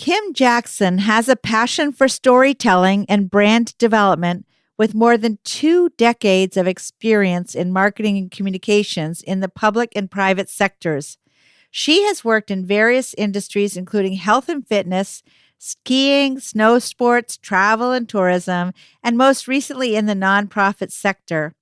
Kim Jackson has a passion for storytelling and brand development with more than 2 decades of experience in marketing and communications in the public and private sectors. She has worked in various industries, including health and fitness, skiing, snow sports, travel and tourism, and most recently in the nonprofit sector.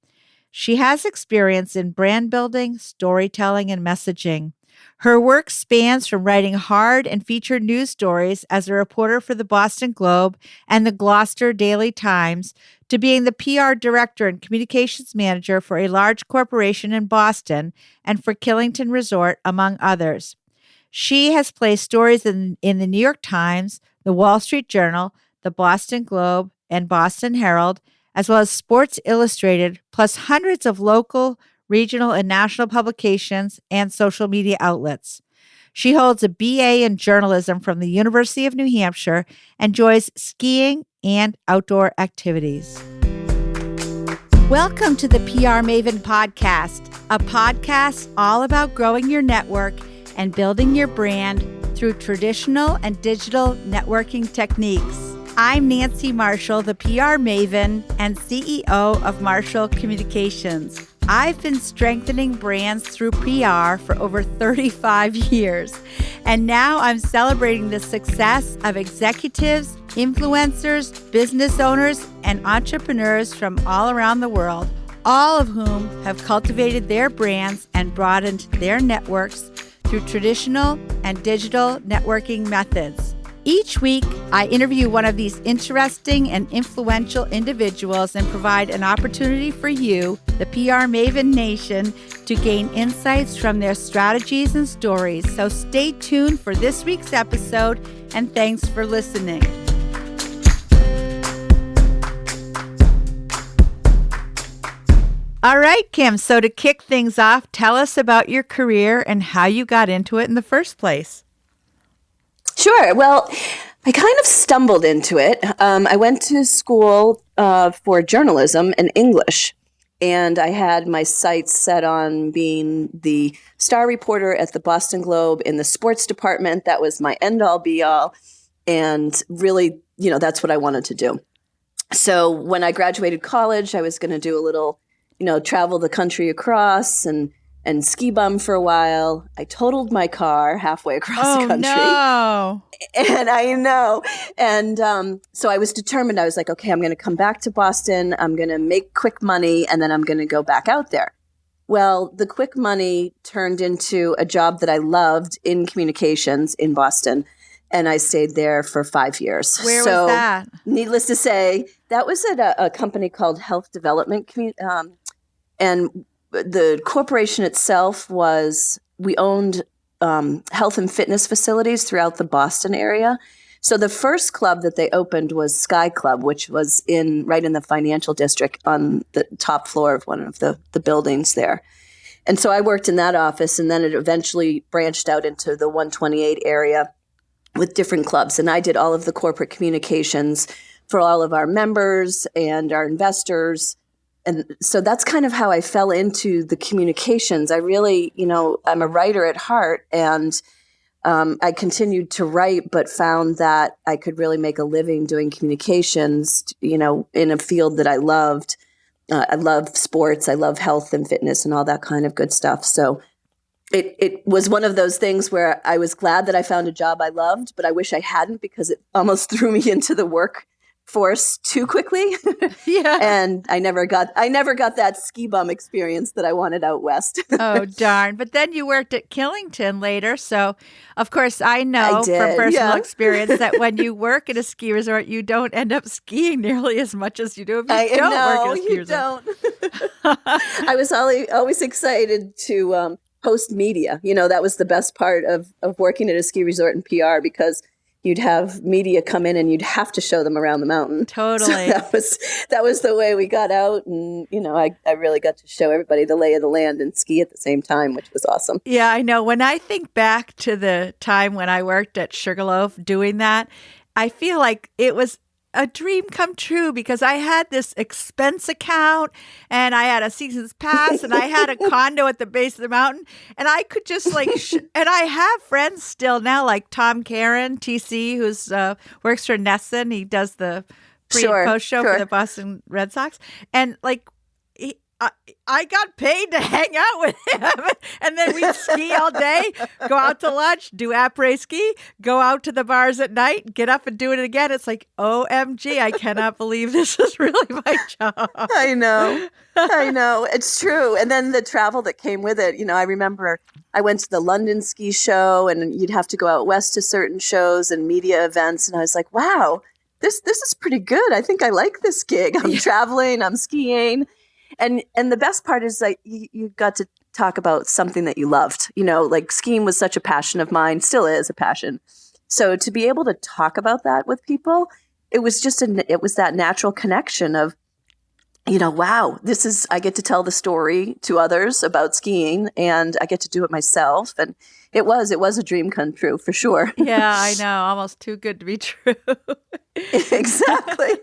She has experience in brand building, storytelling, and messaging. Her work spans from writing hard and featured news stories as a reporter for the Boston Globe and the Gloucester Daily Times to being the PR director and communications manager for a large corporation in Boston and for Killington Resort, among others. She has placed stories in the New York Times, the Wall Street Journal, the Boston Globe, and Boston Herald, as well as Sports Illustrated, plus hundreds of local, regional, and national publications and social media outlets. She holds a BA in journalism from the University of New Hampshire and enjoys skiing and outdoor activities. Welcome to the PR Maven Podcast, a podcast all about growing your network and building your brand through traditional and digital networking techniques. I'm Nancy Marshall, the PR Maven and CEO of Marshall Communications. I've been strengthening brands through PR for over 35 years, and now I'm celebrating the success of executives, influencers, business owners, and entrepreneurs from all around the world, all of whom have cultivated their brands and broadened their networks through traditional and digital networking methods. Each week, I interview one of these interesting and influential individuals and provide an opportunity for you, the PR Maven Nation, to gain insights from their strategies and stories. So stay tuned for this week's episode, and thanks for listening. All right, Kim, so to kick things off, tell us about your career and how you got into it in the first place. Sure. Well, I kind of stumbled into it. I went to school for journalism and English, and I had my sights set on being the star reporter at the Boston Globe in the sports department. That was my end-all, be-all, and really, that's what I wanted to do. So when I graduated college, I was going to do a little, travel the country across and ski bum for a while. I totaled my car halfway across the country. No. And I know. And so I was determined. I was like, okay, I'm going to come back to Boston. I'm going to make quick money, and then I'm going to go back out there. Well, the quick money turned into a job that I loved in communications in Boston. And I stayed there for 5 years. Where was that? Needless to say, that was at a company called Health Development. And the corporation itself we owned health and fitness facilities throughout the Boston area. So the first club that they opened was Sky Club, which was right in the financial district on the top floor of one of the buildings there. And so I worked in that office, and then it eventually branched out into the 128 area with different clubs. And I did all of the corporate communications for all of our members and our investors. And so that's kind of how I fell into the communications. I really, I'm a writer at heart, and I continued to write, but found that I could really make a living doing communications, in a field that I loved. I love sports. I love health and fitness and all that kind of good stuff. So it was one of those things where I was glad that I found a job I loved, but I wish I hadn't, because it almost threw me into the workforce too quickly. Yeah. And I never got that ski bum experience that I wanted out west. Oh, darn. But then you worked at Killington later. So, of course, I know from personal experience that when you work at a ski resort, you don't end up skiing nearly as much as you do if you don't work at a ski resort. I was always excited to host media. That was the best part of working at a ski resort in PR, because you'd have media come in and you'd have to show them around the mountain. Totally. So that was the way we got out. And, I really got to show everybody the lay of the land and ski at the same time, which was awesome. Yeah, I know. When I think back to the time when I worked at Sugarloaf doing that, I feel like it was a dream come true because I had this expense account and I had a season's pass and I had a condo at the base of the mountain and I could just like, and I have friends still now like Tom Caron, TC, who's works for Nesson. He does the pre and post show for the Boston Red Sox. And like, I got paid to hang out with him. And then we'd ski all day, go out to lunch, do après ski, go out to the bars at night, get up and do it again. It's like, OMG, I cannot believe this is really my job. I know. It's true. And then the travel that came with it. I remember I went to the London ski show and you'd have to go out west to certain shows and media events. And I was like, wow, this is pretty good. I think I like this gig. I'm traveling, I'm skiing. And the best part is like you got to talk about something that you loved, like skiing was such a passion of mine, still is a passion. So to be able to talk about that with people, it was that natural connection of, wow, I get to tell the story to others about skiing and I get to do it myself. And it was a dream come true for sure. Yeah, I know. Almost too good to be true. Exactly.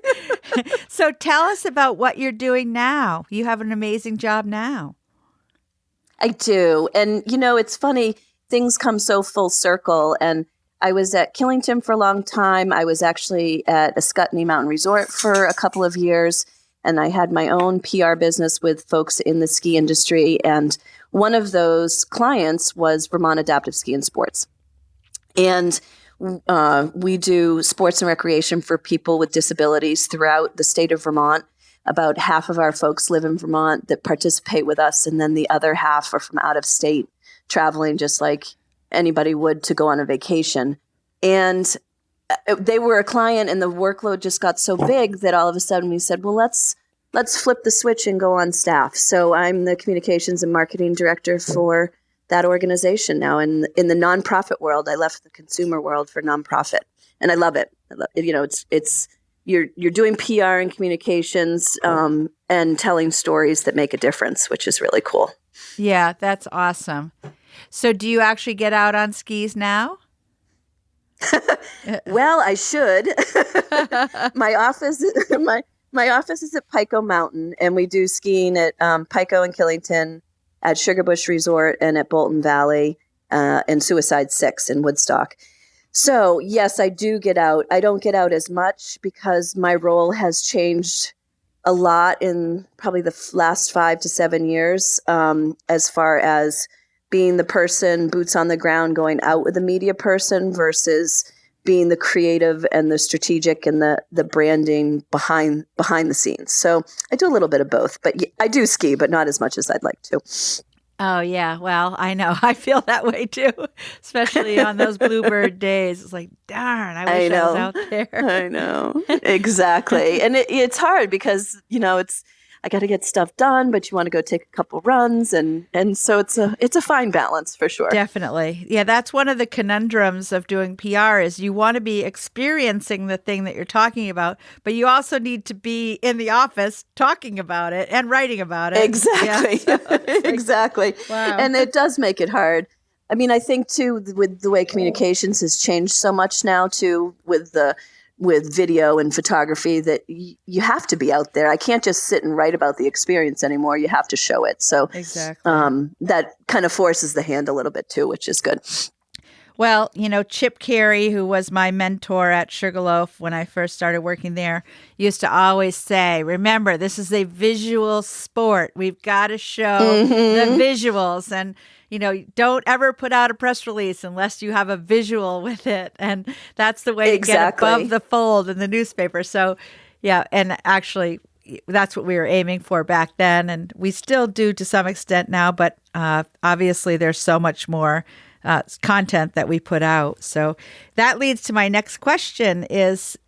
So tell us about what you're doing now. You have an amazing job now. I do. And, it's funny, things come so full circle. And I was at Killington for a long time. I was actually at Ascutney Mountain Resort for a couple of years. And I had my own PR business with folks in the ski industry. And one of those clients was Vermont Adaptive Ski and Sports. And we do sports and recreation for people with disabilities throughout the state of Vermont. About half of our folks live in Vermont that participate with us. And then the other half are from out of state, traveling just like anybody would to go on a vacation. And they were a client and the workload just got so big that all of a sudden we said, well, let's flip the switch and go on staff. So I'm the communications and marketing director for that organization now. And in the nonprofit world, I left the consumer world for nonprofit, and I love it. It's you're doing PR and communications and telling stories that make a difference, which is really cool. Yeah, that's awesome. So do you actually get out on skis now? Well, I should. My office is at Pico Mountain, and we do skiing at Pico and Killington, at Sugarbush Resort, and at Bolton Valley, and Suicide 6 in Woodstock. So yes, I do get out. I don't get out as much because my role has changed a lot in probably the last 5 to 7 years, as far as being the person, boots on the ground, going out with a media person versus being the creative and the strategic and the branding behind the scenes. So I do a little bit of both, but I do ski, but not as much as I'd like to. Oh, yeah. Well, I know. I feel that way too, especially on those bluebird days. It's like, darn, I wish I was out there. I know. Exactly. And it's hard because, I got to get stuff done, but you want to go take a couple runs. And so it's a fine balance for sure. Definitely. Yeah, that's one of the conundrums of doing PR is you want to be experiencing the thing that you're talking about, but you also need to be in the office talking about it and writing about it. Exactly. Yeah, so exactly. Wow. And it does make it hard. I mean, I think too, with the way communications has changed so much now too, with video and photography, that you have to be out there. I can't just sit and write about the experience anymore. You have to show it. So exactly. That kind of forces the hand a little bit too, which is good. Well, Chip Carey, who was my mentor at Sugarloaf when I first started working there, used to always say, remember, this is a visual sport. We've got to show the visuals. And don't ever put out a press release unless you have a visual with it. And that's the way to get above the fold in the newspaper. So, yeah, and actually, that's what we were aiming for back then. And we still do to some extent now, but obviously there's so much more content that we put out. So that leads to my next question is,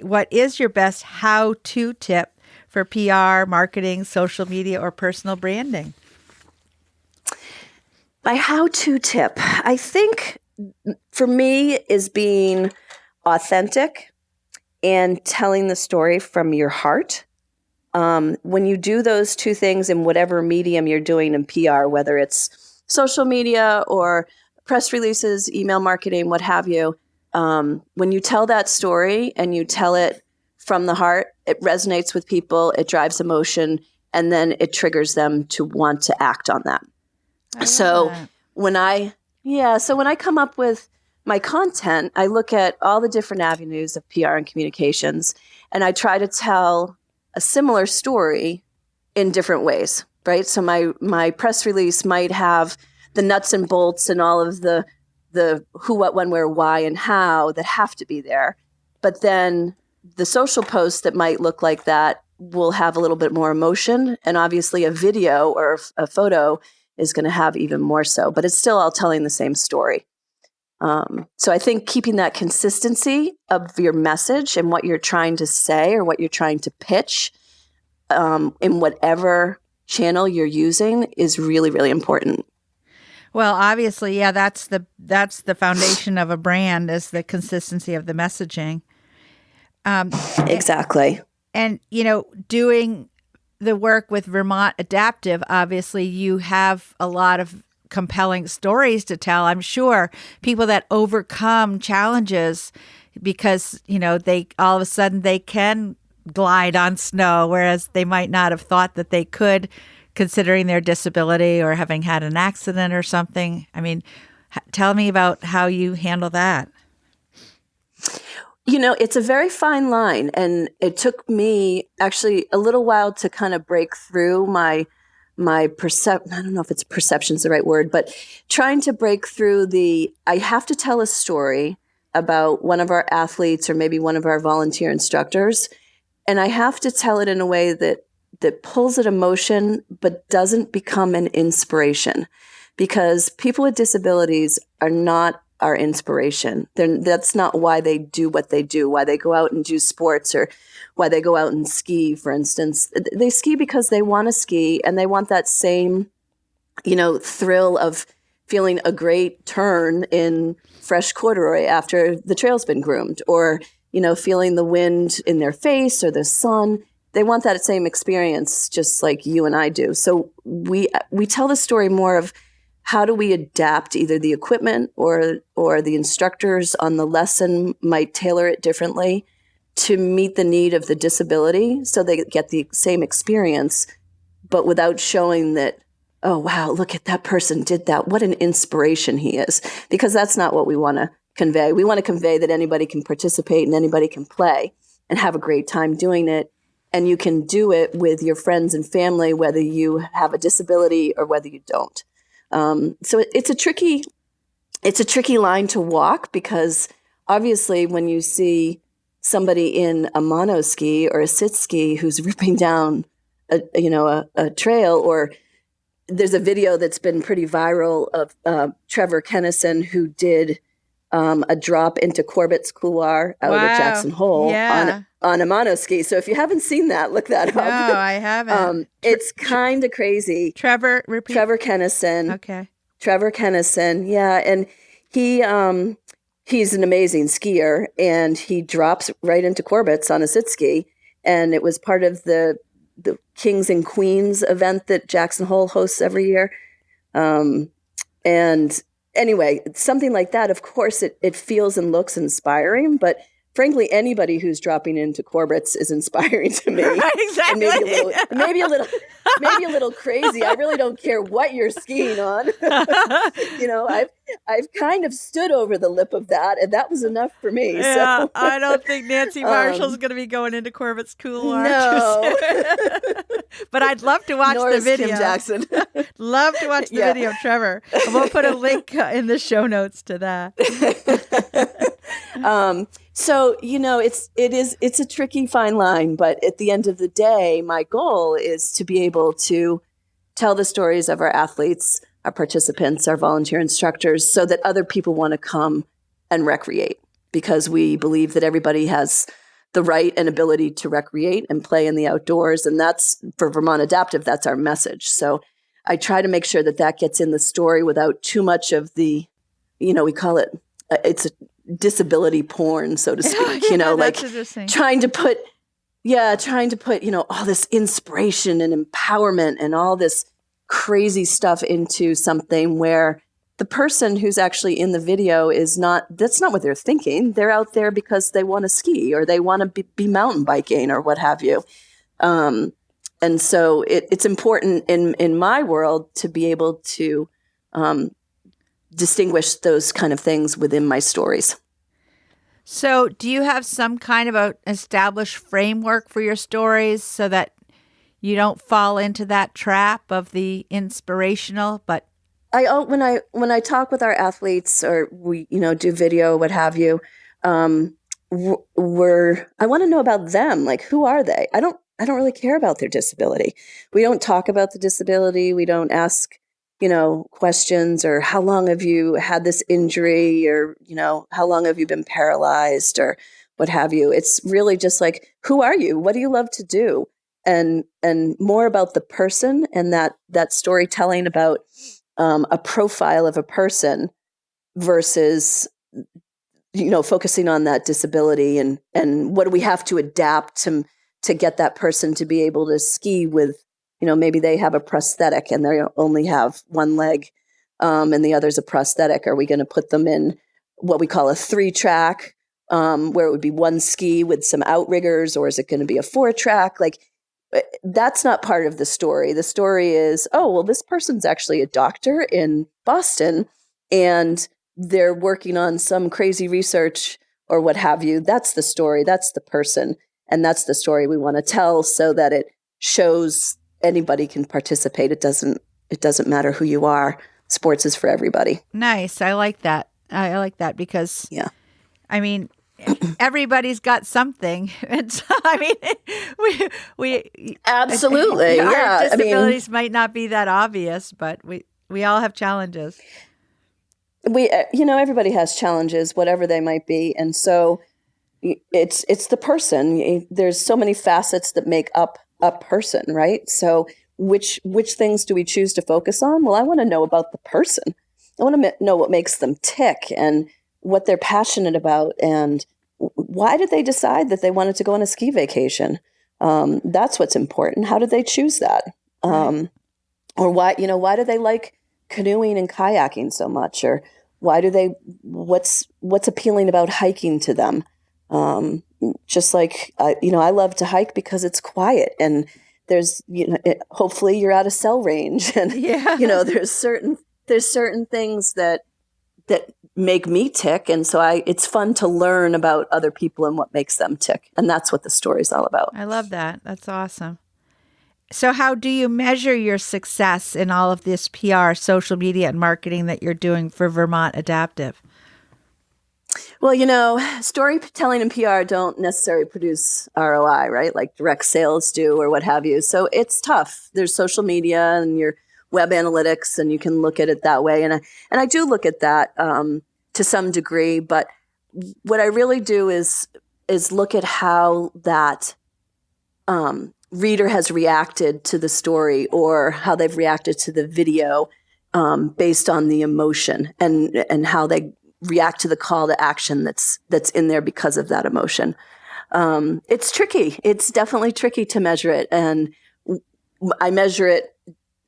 what is your best how-to tip for PR, marketing, social media, or personal branding? My how-to tip, I think for me, is being authentic and telling the story from your heart. When you do those two things in whatever medium you're doing in PR, whether it's social media or press releases, email marketing, what have you, when you tell that story and you tell it from the heart. It resonates with people. It drives emotion, and then it triggers them to want to act on that. So when I come up with my content, I look at all the different avenues of PR and communications, and I try to tell a similar story in different ways, right? So my press release might have the nuts and bolts and all of the who, what, when, where, why, and how that have to be there. But then the social post that might look like that will have a little bit more emotion. And obviously a video or a photo is going to have even more so. But it's still all telling the same story. So I think keeping that consistency of your message and what you're trying to say or what you're trying to pitch in whatever channel you're using is really, really important. Well, obviously, yeah, that's the foundation of a brand is the consistency of the messaging. Exactly. And, doing the work with Vermont Adaptive, obviously you have a lot of compelling stories to tell. I'm sure people that overcome challenges because, they all of a sudden they can glide on snow, whereas they might not have thought that they could, considering their disability or having had an accident or something. I mean, tell me about how you handle that. It's a very fine line, and it took me actually a little while to kind of break through my I don't know if it's perception's the right word, but trying to break through I have to tell a story about one of our athletes or maybe one of our volunteer instructors, and I have to tell it in a way that pulls at emotion but doesn't become an inspiration, because people with disabilities are not our inspiration. That's not why they do what they do, why they go out and do sports or why they go out and ski, for instance. They ski because they want to ski and they want that same, thrill of feeling a great turn in fresh corduroy after the trail's been groomed, or, feeling the wind in their face or the sun. They want that same experience just like you and I do. So we tell the story more of how do we adapt either the equipment or the instructors on the lesson might tailor it differently to meet the need of the disability so they get the same experience, but without showing that, oh, wow, look at that person did that. What an inspiration he is. Because that's not what we want to convey. We want to convey that anybody can participate and anybody can play and have a great time doing it. And you can do it with your friends and family, whether you have a disability or whether you don't. So it's a tricky line to walk, because obviously when you see somebody in a monoski or a sit ski who's ripping down a trail, or there's a video that's been pretty viral of Trevor Kennison who did a drop into Corbett's Couloir out at Jackson Hole on a monoski. So if you haven't seen that, look that up. No, I haven't. It's kind of crazy. Trevor Kennison. Okay. Trevor Kennison. Yeah. And he's an amazing skier, and he drops right into Corbett's on a sit ski. And it was part of the Kings and Queens event that Jackson Hole hosts every year. And anyway, something like that, of course, it feels and looks inspiring, but frankly, anybody who's dropping into Corbett's is inspiring to me. Right, exactly. And maybe a little crazy. I really don't care what you're skiing on. I've kind of stood over the lip of that, and that was enough for me. Yeah, So. I don't think Nancy Marshall's going to be going into Corbett's Couloir. No. But I'd love to watch the video. Kim Jackson. Love to watch the video, Trevor. And we'll put a link in the show notes to that. So, it's a tricky fine line, but at the end of the day, my goal is to be able to tell the stories of our athletes, our participants, our volunteer instructors, so that other people want to come and recreate, because we believe that everybody has the right and ability to recreate and play in the outdoors. And that's, for Vermont Adaptive, that's our message. So I try to make sure that gets in the story without too much of the, we call it, it's a disability porn, so to speak, like trying to put, all this inspiration and empowerment and all this crazy stuff into something where the person who's actually in the video that's not what they're thinking. They're out there because they want to ski or they want to be mountain biking or what have you. And so it's important in my world to be able to distinguish those kind of things within my stories. So do you have some kind of an established framework for your stories so that you don't fall into that trap of the inspirational? But when I talk with our athletes or we do video, what have you, I want to know about them. Like, who are they? I don't really care about their disability. We don't talk about the disability. We don't ask questions or how long have you had this injury or how long have you been paralyzed or what have you. It's really just like, who are you? What do you love to do? And more about the person and that storytelling about a profile of a person versus focusing on that disability and what do we have to adapt to get that person to be able to ski with, maybe they have a prosthetic and they only have one leg and the other's a prosthetic. Are we going to put them in what we call a 3-track where it would be one ski with some outriggers, or is it going to be a 4-track? Like, that's not part of the story. The story is, oh, well, this person's actually a doctor in Boston and they're working on some crazy research or what have you. That's the story. That's the person. And that's the story we want to tell so that it shows anybody can participate. It doesn't matter who you are. Sports is for everybody. Nice. I like that. I like that because, yeah. I mean, everybody's got something. And so, I mean, we absolutely. Our disabilities might not be that obvious, but we all have challenges. Everybody has challenges, whatever they might be. And so it's the person. There's so many facets that make up a person, right? So which things do we choose to focus on? Well, I want to know about the person. I want to know what makes them tick and what they're passionate about and why did they decide that they wanted to go on a ski vacation? That's what's important. How did they choose that? Or why do they like canoeing and kayaking so much? Or what's appealing about hiking to them? Just like, I love to hike because it's quiet and there's, hopefully you're out of cell range and, there's certain things that make me tick. And so it's fun to learn about other people and what makes them tick. And that's what the story's all about. I love that. That's awesome. So how do you measure your success in all of this PR, social media, and marketing that you're doing for Vermont Adaptive? Well, storytelling and PR don't necessarily produce ROI, right? Like direct sales do or what have you. So it's tough. There's social media and your web analytics, and you can look at it that way. And I do look at that to some degree. But what I really do is look at how that reader has reacted to the story or how they've reacted to the video based on the emotion and how they react to the call to action that's in there because of that emotion. It's tricky. It's definitely tricky to measure it. And I measure it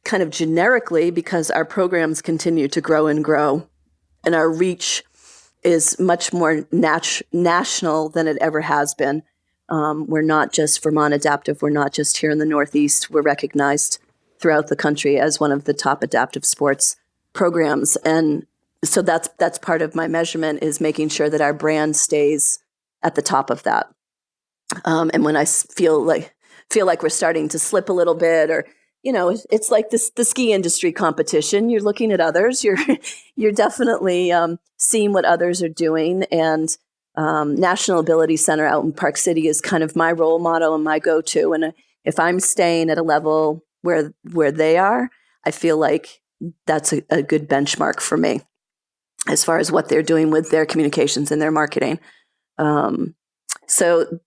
kind of generically because our programs continue to grow and grow and our reach is much more national than it ever has been. We're not just Vermont Adaptive. We're not just here in the Northeast. We're recognized throughout the country as one of the top adaptive sports programs. And so that's part of my measurement is making sure that our brand stays at the top of that. And when I feel like we're starting to slip a little bit or, it's like the ski industry competition. You're looking at others. You're definitely seeing what others are doing. And National Ability Center out in Park City is kind of my role model and my go-to. And if I'm staying at a level where they are, I feel like that's a good benchmark for me as far as what they're doing with their communications and their marketing. So,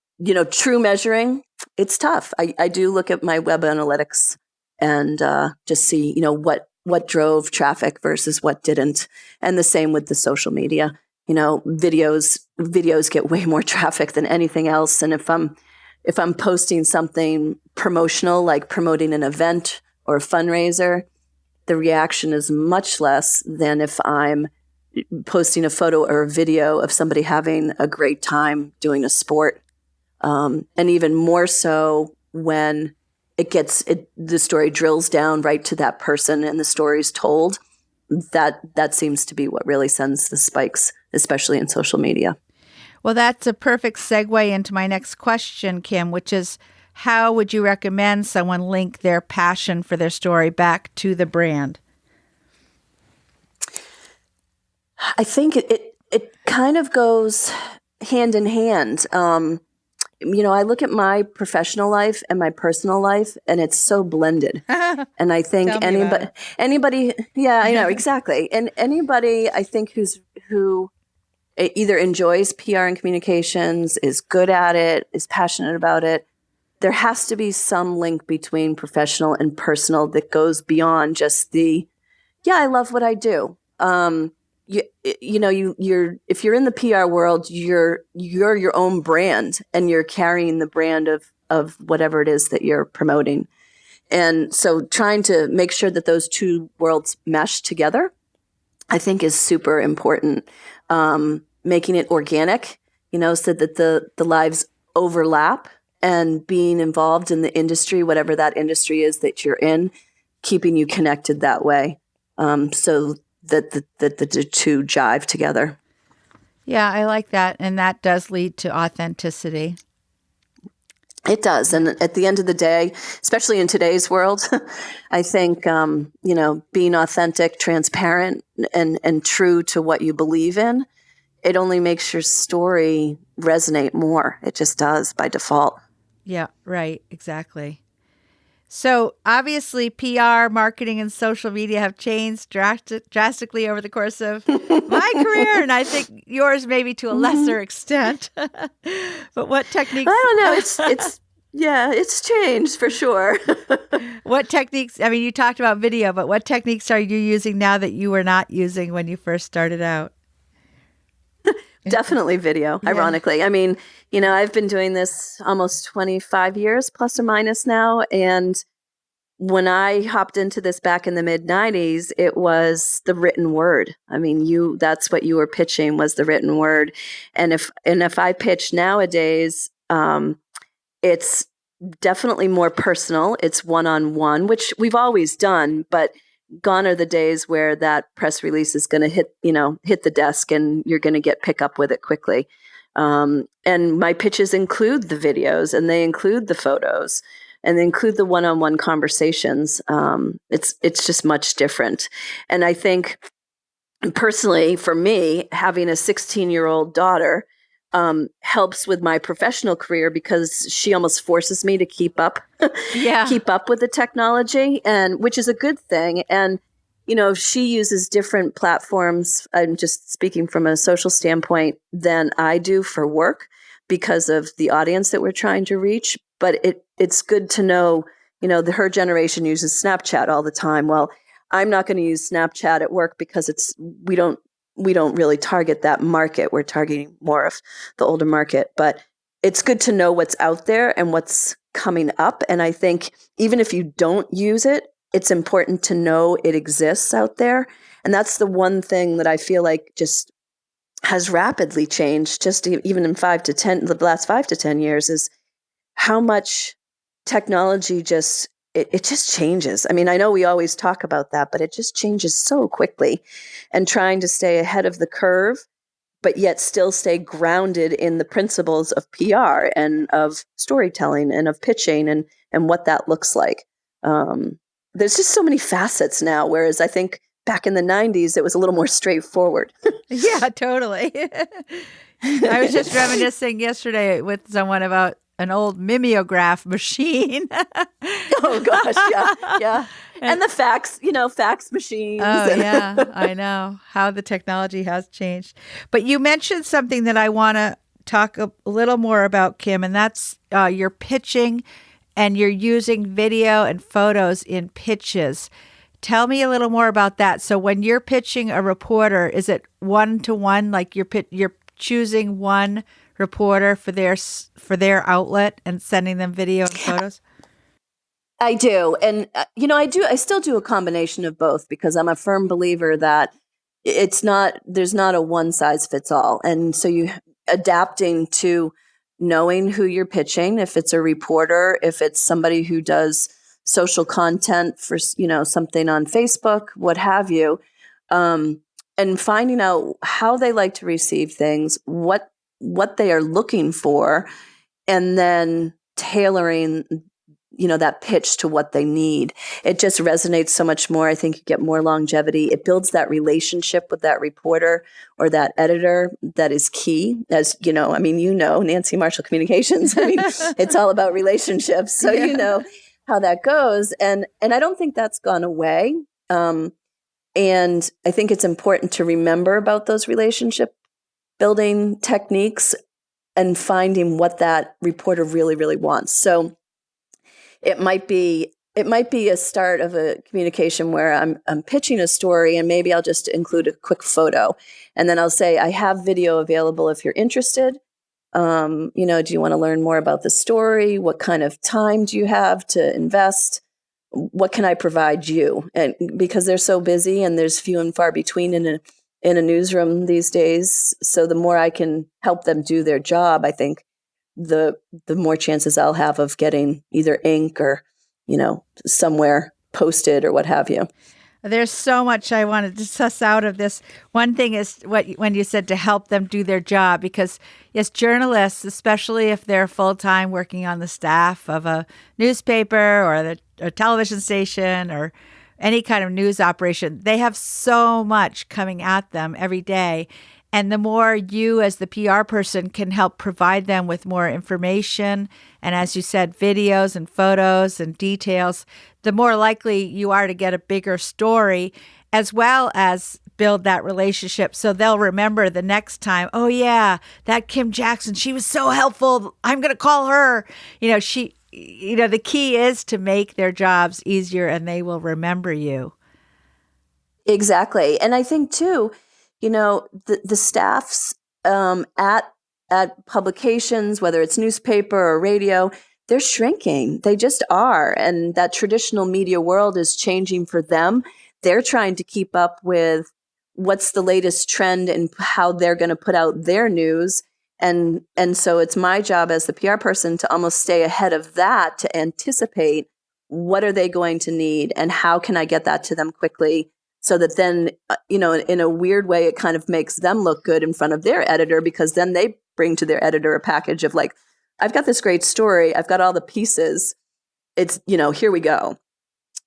true measuring, it's tough. I do look at my web analytics and just see, what drove traffic versus what didn't. And the same with the social media. Videos get way more traffic than anything else. And if I'm posting something promotional, like promoting an event or a fundraiser, the reaction is much less than if I'm posting a photo or a video of somebody having a great time doing a sport. And even more so when the story drills down right to that person and the story's told. That seems to be what really sends the spikes, especially in social media. Well, that's a perfect segue into my next question, Kim, which is, how would you recommend someone link their passion for their story back to the brand? I think it kind of goes hand in hand. I look at my professional life and my personal life, and it's so blended. And I think anybody, yeah, I know, exactly. And anybody, I think, who either enjoys PR and communications, is good at it, is passionate about it, there has to be some link between professional and personal that goes beyond just I love what I do. You're if you're in the PR world, you're your own brand, and you're carrying the brand of whatever it is that you're promoting. And so trying to make sure that those two worlds mesh together, I think, is super important. Making it organic, so that the lives overlap, and being involved in the industry, whatever that industry is that you're in, keeping you connected that way. So that the two jive together. Yeah, I like that. And that does lead to authenticity. It does. And at the end of the day, especially in today's world, I think, being authentic, transparent, and true to what you believe in, it only makes your story resonate more. It just does by default. Yeah, right. Exactly. So obviously PR, marketing, and social media have changed drastically over the course of my career, and I think yours maybe to a lesser extent. But what techniques? I don't know. It's changed for sure. What techniques? I mean, you talked about video, but what techniques are you using now that you were not using when you first started out? Definitely video, ironically. I mean, I've been doing this almost 25 years, plus or minus now. And when I hopped into this back in the mid 90s, it was the written word. I mean, that's what you were pitching, was the written word. And if I pitch nowadays, it's definitely more personal. It's one-on-one, which we've always done, but gone are the days where that press release is going to hit the desk and you're going to pick up with it quickly. And my pitches include the videos, and they include the photos, and they include the one-on-one conversations. It's just much different. And I think personally, for me, having a 16-year-old daughter helps with my professional career, because she almost forces me to keep up with the technology, and which is a good thing. And, she uses different platforms. I'm just speaking from a social standpoint than I do for work, because of the audience that we're trying to reach. But it's good to know, her generation uses Snapchat all the time. Well, I'm not going to use Snapchat at work, because we don't really target that market. We're targeting more of the older market, but it's good to know what's out there and what's coming up. And I think even if you don't use it, it's important to know it exists out there. And that's the one thing that I feel like just has rapidly changed, just even in the last 5 to 10 years, is how much technology it just changes. I mean, I know we always talk about that, but it just changes so quickly. And trying to stay ahead of the curve, but yet still stay grounded in the principles of PR and of storytelling and of pitching and what that looks like. There's just so many facets now, whereas I think back in the 90s, it was a little more straightforward. Yeah, totally. I was just reminiscing yesterday with someone about an old mimeograph machine. Oh gosh, yeah. And the fax machines. Oh yeah, I know how the technology has changed. But you mentioned something that I want to talk a little more about, Kim, and that's your pitching, and you're using video and photos in pitches. Tell me a little more about that. So when you're pitching a reporter, is it one-to-one, like you're choosing one reporter for their outlet and sending them video and photos? I do. And, I still do a combination of both because I'm a firm believer that there's not a one size fits all. And so you adapting to knowing who you're pitching, if it's a reporter, if it's somebody who does social content for, something on Facebook, what have you, and finding out how they like to receive things, what they are looking for, and then tailoring that pitch to what they need. It just resonates so much more. I think you get more longevity. It builds that relationship with that reporter or that editor that is key. As Nancy Marshall Communications. It's all about relationships. So how that goes. And I don't think that's gone away. And I think it's important to remember about those relationship building techniques and finding what that reporter really, really wants. So it might be a start of a communication where I'm pitching a story, and maybe I'll just include a quick photo, and then I'll say, I have video available if you're interested. Do you want to learn more about the story? What kind of time do you have to invest? What can I provide you? And because they're so busy and there's few and far between in a newsroom these days, so the more I can help them do their job, I think the more chances I'll have of getting either ink or, somewhere posted or what have you. There's so much I wanted to suss out of this. One thing is when you said to help them do their job, because yes, journalists, especially if they're full-time working on the staff of a newspaper or a television station or any kind of news operation, they have so much coming at them every day. And the more you as the PR person can help provide them with more information, and as you said, videos and photos and details, the more likely you are to get a bigger story, as well as build that relationship. So they'll remember the next time, oh yeah, that Kim Jackson, she was so helpful. I'm going to call her. The key is to make their jobs easier, and they will remember you. Exactly. And I think too, the staffs at publications, whether it's newspaper or radio, they're shrinking. They just are. And that traditional media world is changing for them. They're trying to keep up with what's the latest trend and how they're going to put out their news. And so it's my job as the PR person to almost stay ahead of that, to anticipate what are they going to need and how can I get that to them quickly. So that then, in a weird way, it kind of makes them look good in front of their editor, because then they bring to their editor a package of like, I've got this great story. I've got all the pieces. It's, here we go.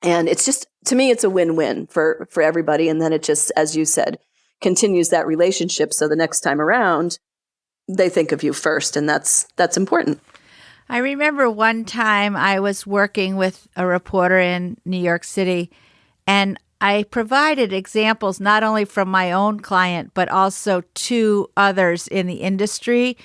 And it's just, to me, it's a win-win for everybody. And then it just, as you said, continues that relationship. So the next time around, they think of you first. And that's important. I remember one time I was working with a reporter in New York City, and I provided examples not only from my own client, but also to others in the industry.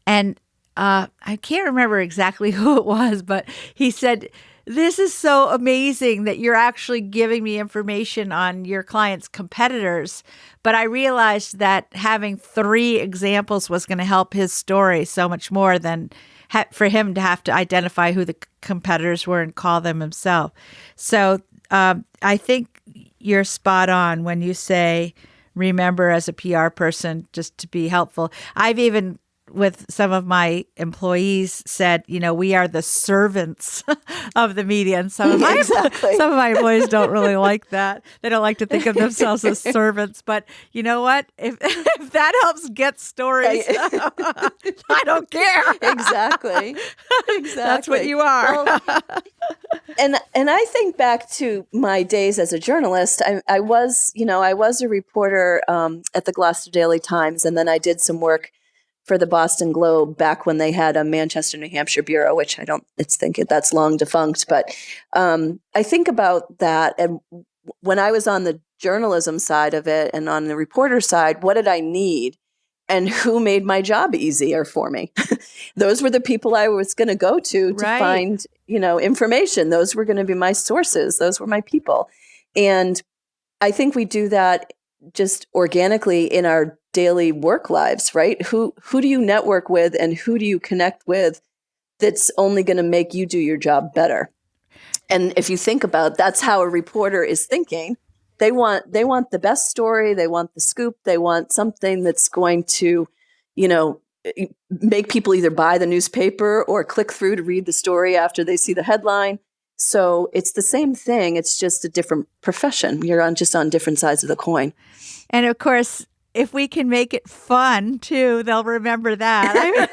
And I can't remember exactly who it was, but he said, this is so amazing that you're actually giving me information on your client's competitors. But I realized that having 3 examples was going to help his story so much more than for him to have to identify who the competitors were and call them himself. So I think you're spot on when you say, remember as a PR person, just to be helpful. I've even, with some of my employees, said, we are the servants of the media. And some of my employees don't really like that. They don't like to think of themselves as servants. But you know what? If that helps get stories, I don't care. Exactly. That's what you are. Well, and I think back to my days as a journalist. I was a reporter at the Gloucester Daily Times, and then I did some work for the Boston Globe back when they had a Manchester, New Hampshire bureau, which that's long defunct. But I think about that. And when I was on the journalism side of it and on the reporter side, what did I need? And who made my job easier for me? Those were the people I was going to go to find, information. Those were going to be my sources. Those were my people. And I think we do that just organically in our daily work lives, right? Who do you network with and who do you connect with that's only going to make you do your job better? And if you think about, that's how a reporter is thinking. They want the best story. They want the scoop. They want something that's going to, make people either buy the newspaper or click through to read the story after they see the headline. So it's the same thing. It's just a different profession. You're on different sides of the coin. And of course, if we can make it fun too, they'll remember that.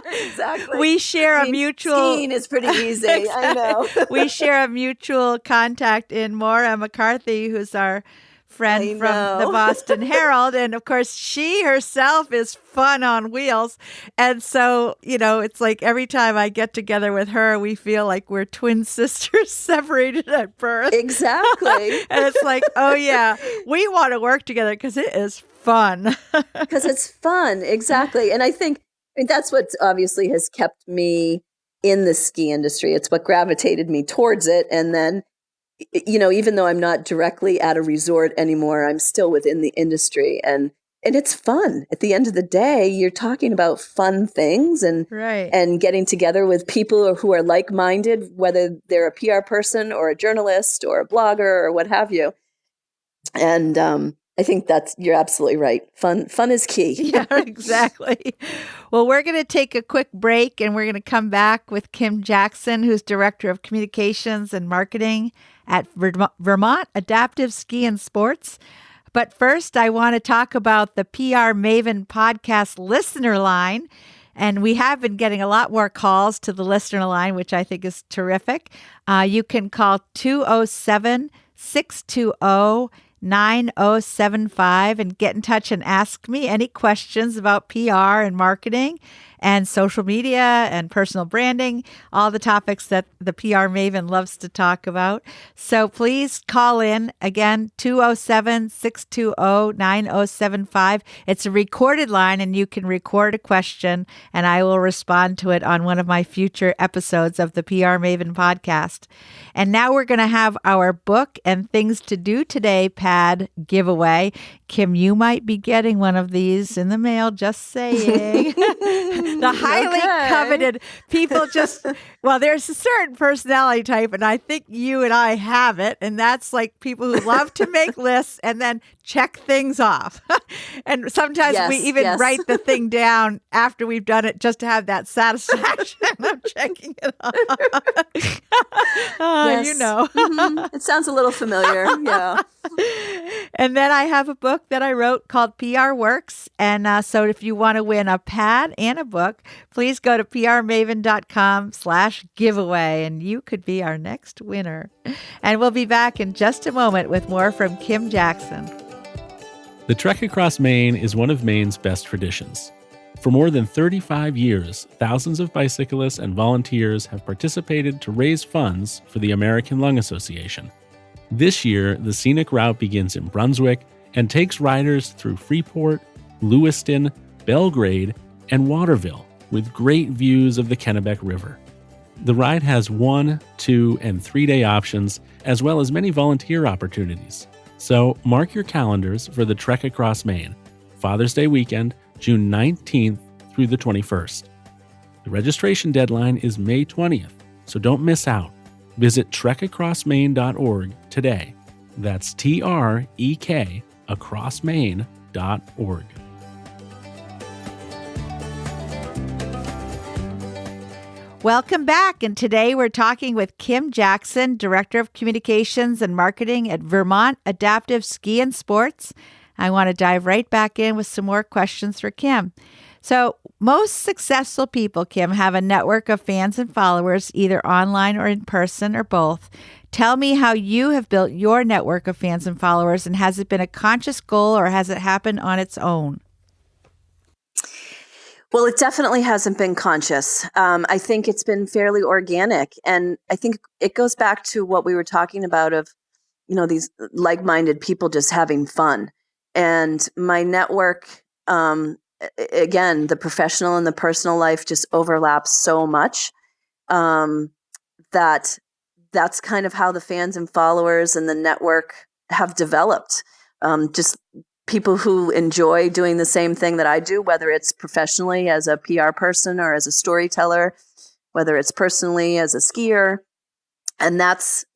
Exactly. We share a mutual. Skiing is pretty easy. I know. We share a mutual contact in Maura McCarthy, who's our friend from the Boston Herald. And of course, she herself is fun on wheels. And so, it's like every time I get together with her, we feel like we're twin sisters separated at birth. Exactly. And it's like, oh yeah, we want to work together because it is fun. Because it's fun. Exactly. And I think that's what obviously has kept me in the ski industry. It's what gravitated me towards it. And then, even though I'm not directly at a resort anymore, I'm still within the industry, and it's fun. At the end of the day, you're talking about fun things and getting together with people who are like-minded, whether they're a PR person or a journalist or a blogger or what have you. And I think you're absolutely right. Fun is key. Yeah, exactly. Well, we're going to take a quick break and we're going to come back with Kim Jackson, who's Director of Communications and Marketing at Vermont Adaptive Ski and Sports. But first, I want to talk about the PR Maven podcast listener line. And we have been getting a lot more calls to the listener line, which I think is terrific. You can call 207-620-9075 and get in touch and ask me any questions about PR and marketing and social media and personal branding, all the topics that the PR Maven loves to talk about. So please call in, again, 207-620-9075. It's a recorded line, and you can record a question, and I will respond to it on one of my future episodes of the PR Maven podcast. And now we're going to have our book and things to do today pad giveaway. Kim, you might be getting one of these in the mail, just saying. The highly coveted people there's a certain personality type, and I think you and I have it, and that's like people who love to make lists and then check things off. And sometimes we even write the thing down after we've done it just to have that satisfaction of checking it off. It sounds a little familiar. Yeah. And then I have a book that I wrote called PR Works. And so if you want to win a pad and a book, please go to prmaven.com/giveaway and you could be our next winner. And we'll be back in just a moment with more from Kim Jackson. The Trek Across Maine is one of Maine's best traditions. For more than 35 years, thousands of bicyclists and volunteers have participated to raise funds for the American Lung Association. This year, the scenic route begins in Brunswick and takes riders through Freeport, Lewiston, Belgrade, and Waterville, with great views of the Kennebec River. The ride has 1-, 2-, and 3-day options, as well as many volunteer opportunities. So mark your calendars for the Trek Across Maine, Father's Day weekend, June 19th through the 21st. The registration deadline is May 20th, so don't miss out. Visit trekacrossmaine.org today. That's TREK acrossmaine.org. Welcome back. And today we're talking with Kim Jackson, Director of Communications and Marketing at Vermont Adaptive Ski and Sports. I want to dive right back in with some more questions for Kim. So most successful people, Kim, have a network of fans and followers, either online or in person or both. Tell me how you have built your network of fans and followers, and has it been a conscious goal or has it happened on its own? Well, it definitely hasn't been conscious. I think it's been fairly organic. And I think it goes back to what we were talking about of, these like-minded people just having fun. And my network, again, the professional and the personal life just overlaps so much that that's kind of how the fans and followers and the network have developed. Just people who enjoy doing the same thing that I do, whether it's professionally as a PR person or as a storyteller, whether it's personally as a skier. And that's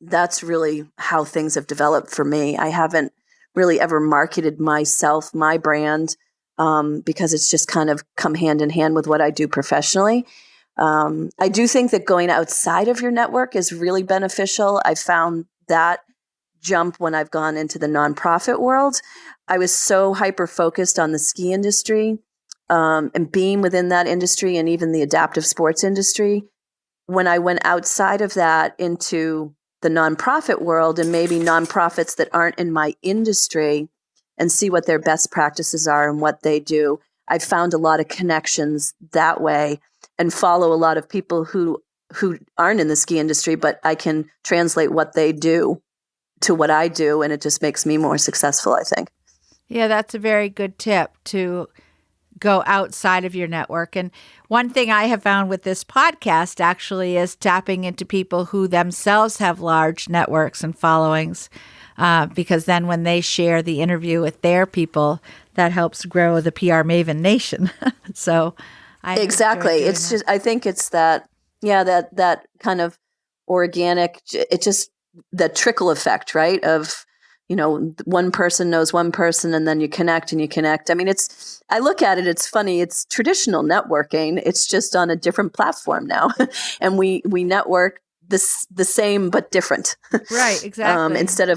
really how things have developed for me. I haven't really ever marketed myself, my brand, because it's just kind of come hand in hand with what I do professionally. I do think that going outside of your network is really beneficial. I found that jump when I've gone into the nonprofit world. I was so hyper focused on the ski industry, and being within that industry, and even the adaptive sports industry. When I went outside of that into the nonprofit world, and maybe nonprofits that aren't in my industry, and see what their best practices are and what they do, I found a lot of connections that way, and follow a lot of people who aren't in the ski industry, but I can translate what they do to what I do, and it just makes me more successful, I think. Yeah, that's a very good tip, to go outside of your network. And one thing I have found with this podcast actually is tapping into people who themselves have large networks and followings, because then when they share the interview with their people, that helps grow the PR Maven Nation. So exactly. It's just, I think it's that, that kind of organic, it just, that trickle effect, right? Of, one person knows one person, and then you connect and you connect. I mean, I look at it, it's funny. It's traditional networking. It's just on a different platform now. And we network the same, but different. Right. Exactly. Instead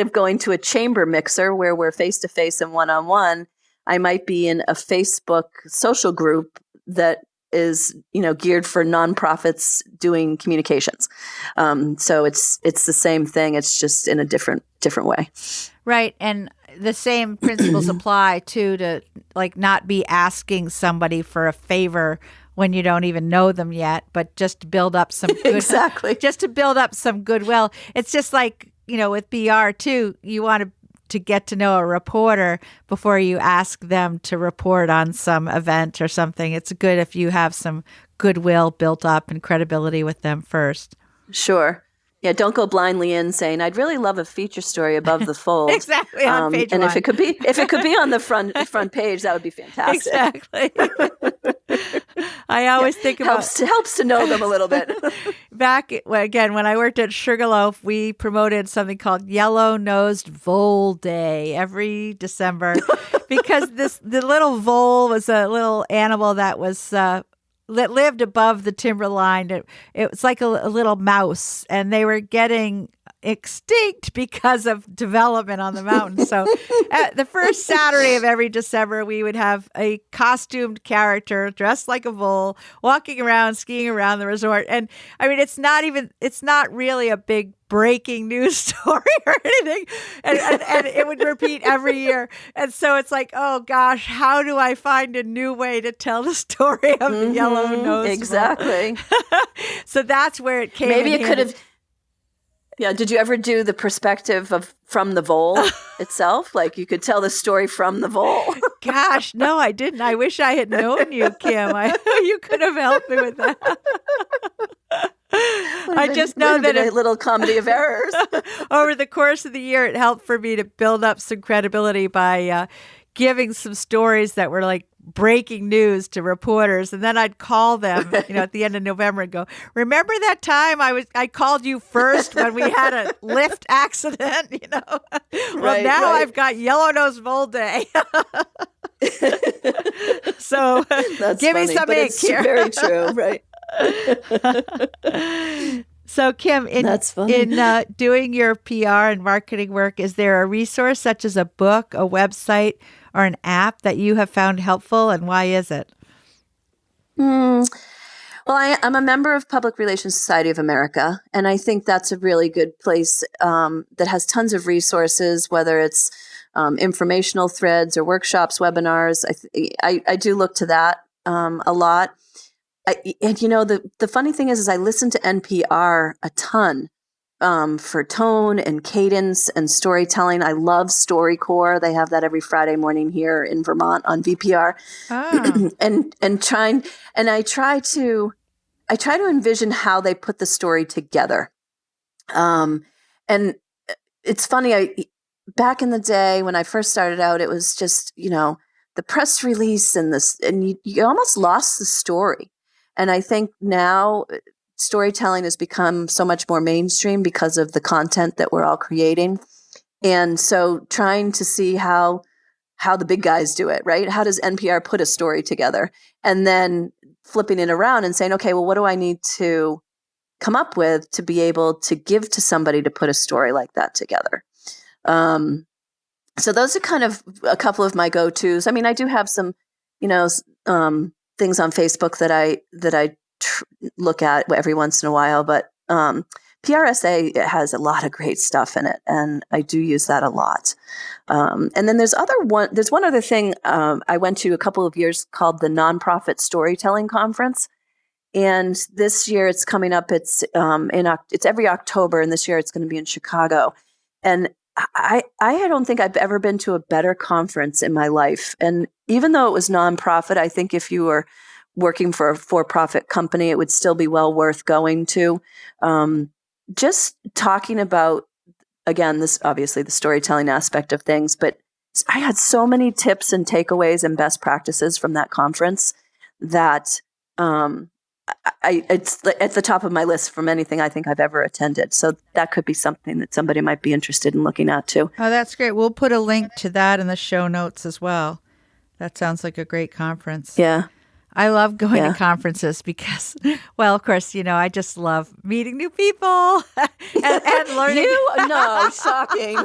of going to a chamber mixer where we're face to face and one-on-one, I might be in a Facebook social group that is, geared for nonprofits doing communications. So it's the same thing. It's just in a different way. Right. And the same principles apply too, to like not be asking somebody for a favor when you don't even know them yet, but just to build up some good, exactly. Just to build up some goodwill. It's just like, with PR too, you want to get to know a reporter before you ask them to report on some event or something. It's good if you have some goodwill built up and credibility with them first. Sure. Yeah, don't go blindly in saying, "I'd really love a feature story above the fold." Exactly, on page and one. if it could be on the front page, that would be fantastic. Exactly. I always think about helps to know them a little bit. Back again when I worked at Sugarloaf, we promoted something called Yellow-Nosed Vole Day every December, because the little vole was a little animal that was that lived above the timberline. It was like a little mouse, and they were getting extinct because of development on the mountain. So the first Saturday of every December, we would have a costumed character dressed like a vole walking around, skiing around the resort. And I mean, it's not really a big breaking news story or anything. And it would repeat every year. And so it's like, oh gosh, how do I find a new way to tell the story of the yellow-nosed exactly. vole? So that's where it came. Maybe it could have. Yeah. Did you ever do the perspective from the vole itself? Like you could tell the story from the vole. Gosh, no, I didn't. I wish I had known you, Kim. You could have helped me with that. I just know that a little comedy of errors. Over the course of the year, it helped for me to build up some credibility by giving some stories that were like breaking news to reporters, and then I'd call them, at the end of November and go, "Remember that time I called you first when we had a lift accident?" Well, right, now right. I've got Yellow-Nosed Vole Day. So That's give funny, me some but ink it's here. Very true, right? So Kim, That's funny. in doing your PR and marketing work, is there a resource such as a book, a website, or an app that you have found helpful, and why is it? Well, I'm a member of Public Relations Society of America, and I think that's a really good place that has tons of resources, whether it's informational threads or workshops, webinars. I do look to that a lot. And the funny thing is I listen to NPR a ton for tone and cadence and storytelling. I love StoryCorps. They have that every Friday morning here in Vermont on VPR. Oh. and I try to envision how they put the story together. And it's funny. Back in the day when I first started out, it was just the press release and you almost lost the story. And I think now storytelling has become so much more mainstream because of the content that we're all creating. And so trying to see how the big guys do it, right? How does NPR put a story together? And then flipping it around and saying, okay, well, what do I need to come up with to be able to give to somebody to put a story like that together? So those are kind of a couple of my go-tos. I mean, I do have some, things on Facebook that I look at every once in a while, but PRSA has a lot of great stuff in it, and I do use that a lot. And then there's one other thing I went to a couple of years called the Nonprofit Storytelling Conference, and this year it's coming up. It's every October, and this year it's going to be in Chicago. And I don't think I've ever been to a better conference in my life. And even though it was nonprofit, I think if you were working for a for-profit company, it would still be well worth going to. Just talking about, again, this obviously the storytelling aspect of things, but I had so many tips and takeaways and best practices from that conference that it's at the top of my list from anything I think I've ever attended. So that could be something that somebody might be interested in looking at too. Oh, that's great. We'll put a link to that in the show notes as well. That sounds like a great conference. Yeah. I love going to conferences because, well, of course, I just love meeting new people and learning. Shocking.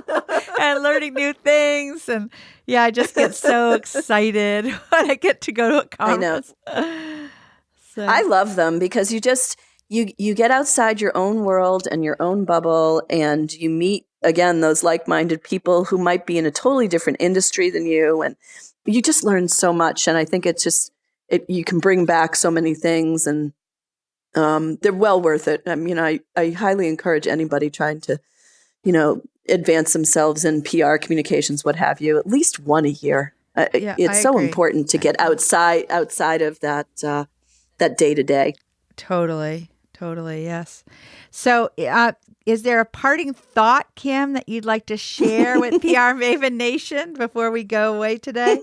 And learning new things. And I just get so excited when I get to go to a conference. I know. So. I love them because you get outside your own world and your own bubble, and you meet, again, those like-minded people who might be in a totally different industry than you. And you just learn so much. And I think it's just, you can bring back so many things, and they're well worth it. I mean, I highly encourage anybody trying to, advance themselves in PR, communications, what have you, at least one a year. It's so important to get outside of that day to day. Totally, yes. So, is there a parting thought, Kim, that you'd like to share with PR Maven Nation before we go away today?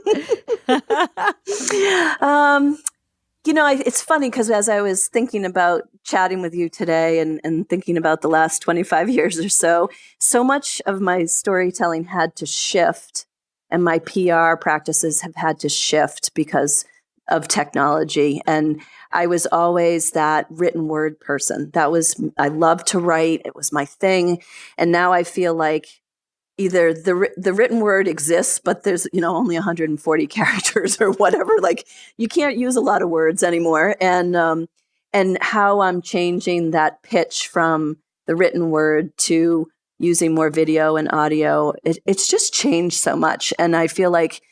It's funny because as I was thinking about chatting with you today and thinking about the last 25 years or so much of my storytelling had to shift, and my PR practices have had to shift because of technology. And I was always that written word person. I loved to write. It was my thing. And now I feel like either the written word exists, but there's, only 140 characters or whatever. Like, you can't use a lot of words anymore. And how I'm changing that pitch from the written word to using more video and audio, it's just changed so much. And I feel like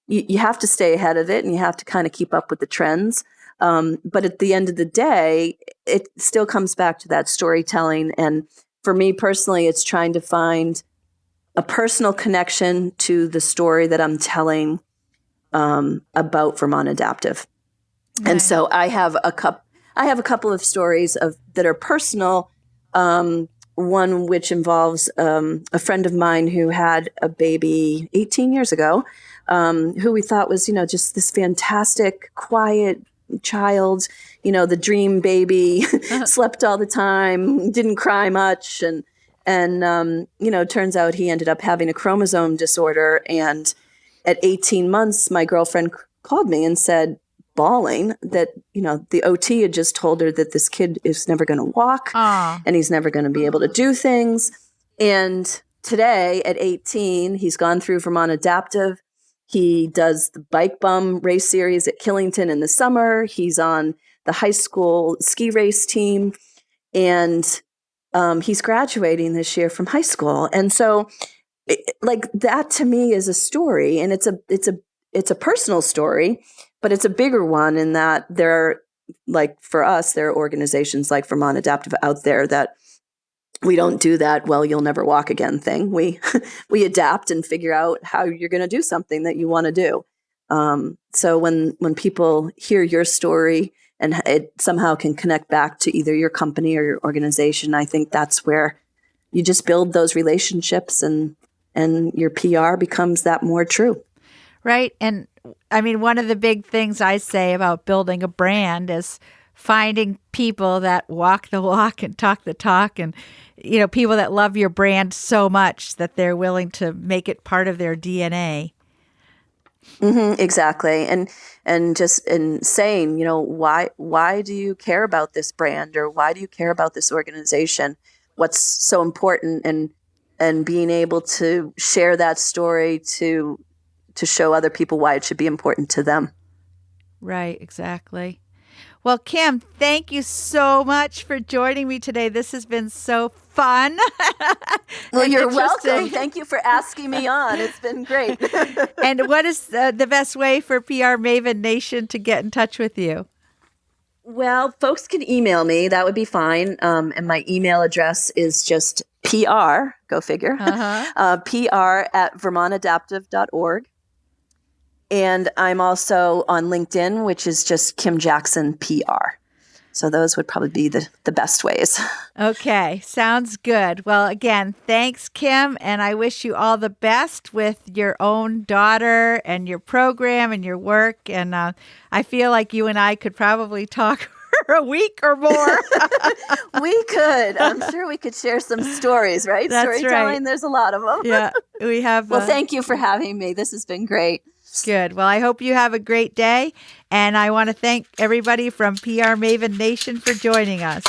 you have to stay ahead of it, and you have to kind of keep up with the trends. But at the end of the day, it still comes back to that storytelling. And for me personally, it's trying to find a personal connection to the story that I'm telling about Vermont Adaptive. Right. And so I have a couple of stories that are personal. One which involves a friend of mine who had a baby 18 years ago, who we thought was, just this fantastic, quiet child, the dream baby, slept all the time, didn't cry much. And turns out he ended up having a chromosome disorder. And at 18 months, my girlfriend called me and said, bawling, that, the OT had just told her that this kid is never going to walk. Aww. And he's never going to be able to do things. And today at 18, he's gone through Vermont Adaptive. He does the bike bum race series at Killington in the summer. He's on the high school ski race team, and he's graduating this year from high school. And so that to me is a story, and it's a personal story, but it's a bigger one in that for us, there are organizations like Vermont Adaptive out there that we don't do that, well, you'll never walk again thing. We adapt and figure out how you're going to do something that you want to do. So when people hear your story and it somehow can connect back to either your company or your organization, I think that's where you just build those relationships, and your PR becomes that more true. Right. And I mean, one of the big things I say about building a brand is finding people that walk the walk and talk the talk, and people that love your brand so much that they're willing to make it part of their DNA. Exactly. And just in saying, why do you care about this brand, or why do you care about this organization? What's so important, and being able to share that story to show other people why it should be important to them. Right, exactly. Well, Kim, thank you so much for joining me today. This has been so fun. Well, you're welcome. Thank you for asking me on. It's been great. And what is the best way for PR Maven Nation to get in touch with you? Well, folks can email me. That would be fine. And my email address is just PR, go figure, PR@vermontadaptive.org. And I'm also on LinkedIn, which is just Kim Jackson PR. So those would probably be the best ways. Okay, sounds good. Well, again, thanks, Kim, and I wish you all the best with your own daughter and your program and your work. And I feel like you and I could probably talk for a week or more. We could. I'm sure we could share some stories, right? That's Storytelling, right. There's a lot of them. Yeah, we have. Well, thank you for having me. This has been great. Good. Well, I hope you have a great day. And I want to thank everybody from PR Maven Nation for joining us.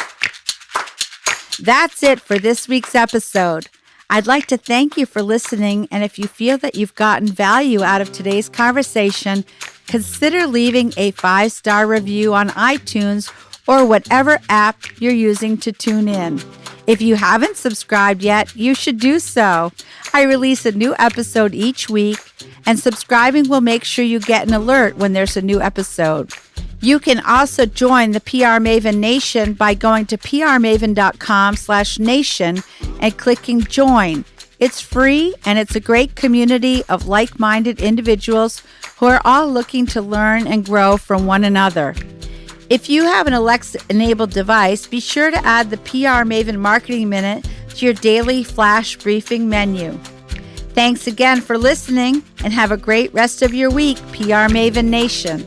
That's it for this week's episode. I'd like to thank you for listening. And if you feel that you've gotten value out of today's conversation, consider leaving a 5-star review on iTunes or whatever app you're using to tune in. If you haven't subscribed yet, you should do so. I release a new episode each week, and subscribing will make sure you get an alert when there's a new episode. You can also join the PR Maven Nation by going to prmaven.com/nation and clicking join. It's free, and it's a great community of like-minded individuals who are all looking to learn and grow from one another. If you have an Alexa-enabled device, be sure to add the PR Maven Marketing Minute to your daily flash briefing menu. Thanks again for listening, and have a great rest of your week, PR Maven Nation.